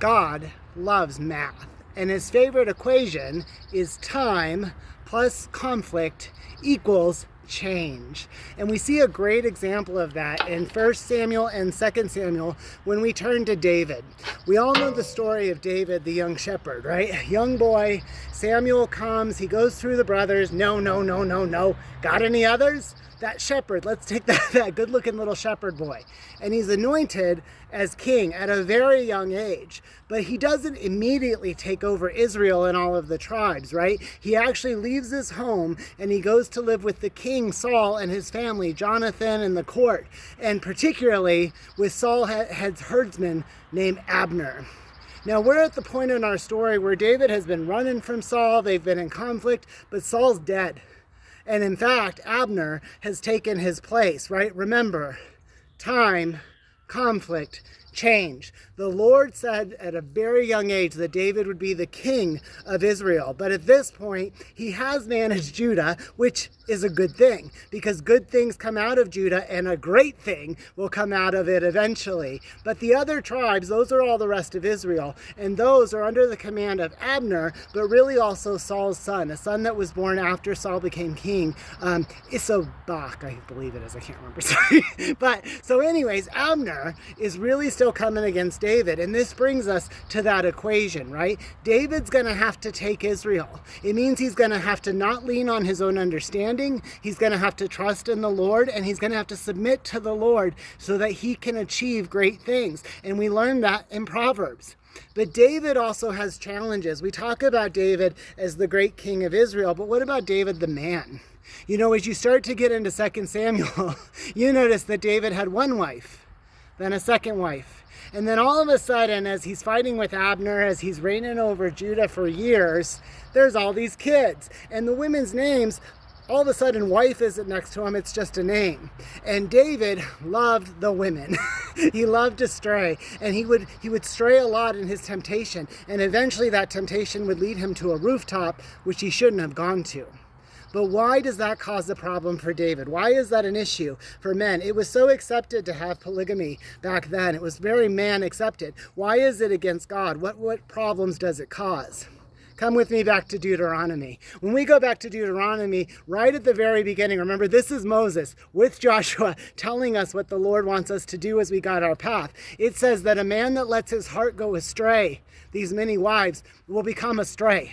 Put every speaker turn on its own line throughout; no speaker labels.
God loves math, and his favorite equation is time plus conflict equals change. And we see a great example of that in 1 Samuel and 2 Samuel when we turn to David. We all know the story of David, the young shepherd, right? Young boy, Samuel comes, he goes through the brothers. No. Got any others? That shepherd, let's take that good looking little shepherd boy. And he's anointed as king at a very young age. But he doesn't immediately take over Israel and all of the tribes, right? He actually leaves his home and he goes to live with the king Saul and his family, Jonathan and the court. And particularly with Saul had herdsman named Abner. Now we're at the point in our story where David has been running from Saul, they've been in conflict, but Saul's dead. And in fact, Abner has taken his place, right? Remember, time, conflict, change. The Lord said at a very young age that David would be the king of Israel. But at this point, he has managed Judah, which is a good thing, because good things come out of Judah and a great thing will come out of it eventually. But the other tribes, those are all the rest of Israel, and those are under the command of Abner, but really also Saul's son, a son that was born after Saul became king. Isobach, I believe it is, I can't remember, sorry. But so anyways, Abner is really still coming against David, and this brings us to that equation, right? David's going to have to take Israel. It means he's going to have to not lean on his own understanding. He's going to have to trust in the Lord, and he's going to have to submit to the Lord so that he can achieve great things. And we learn that in Proverbs. But David also has challenges. We talk about David as the great king of Israel, but what about David the man? You know, as you start to get into 2 Samuel, you notice that David had one wife, then a second wife. And then all of a sudden, as he's fighting with Abner, as he's reigning over Judah for years, there's all these kids. And the women's names, all of a sudden, wife isn't next to him, it's just a name. And David loved the women. He loved to stray, and he would stray a lot in his temptation. And eventually that temptation would lead him to a rooftop, which he shouldn't have gone to. But why does that cause a problem for David? Why is that an issue for men? It was so accepted to have polygamy back then. It was very man accepted. Why is it against God? What problems does it cause? Come with me back to Deuteronomy. When we go back to Deuteronomy, right at the very beginning, remember this is Moses with Joshua telling us what the Lord wants us to do as we guide our path. It says that a man that lets his heart go astray, these many wives, will become astray.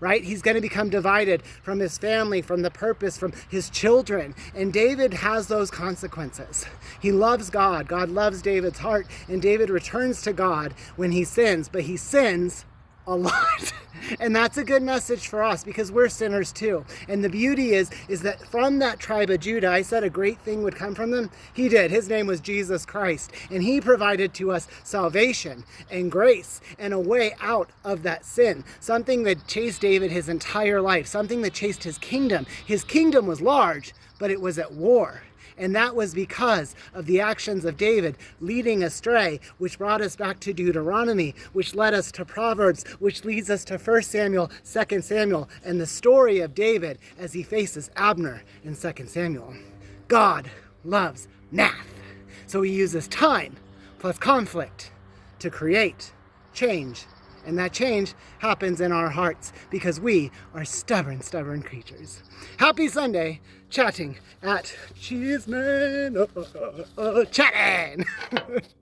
Right? He's going to become divided from his family, from the purpose, from his children. And David has those consequences. He loves God. God loves David's heart. And David returns to God when he sins, but he sins a lot. And that's a good message for us because we're sinners too. And the beauty is that from that tribe of Judah, I said a great thing would come from them. He did. His name was Jesus Christ. And he provided to us salvation and grace and a way out of that sin. Something that chased David his entire life. Something that chased his kingdom. His kingdom was large, but it was at war. And that was because of the actions of David leading astray, which brought us back to Deuteronomy, which led us to Proverbs, which leads us to 1 Samuel, 2 Samuel, and the story of David as he faces Abner in 2 Samuel. God loves math. So he uses time plus conflict to create change. And that change happens in our hearts because we are stubborn creatures. Happy Sunday, chatting at Cheesman. Chatting!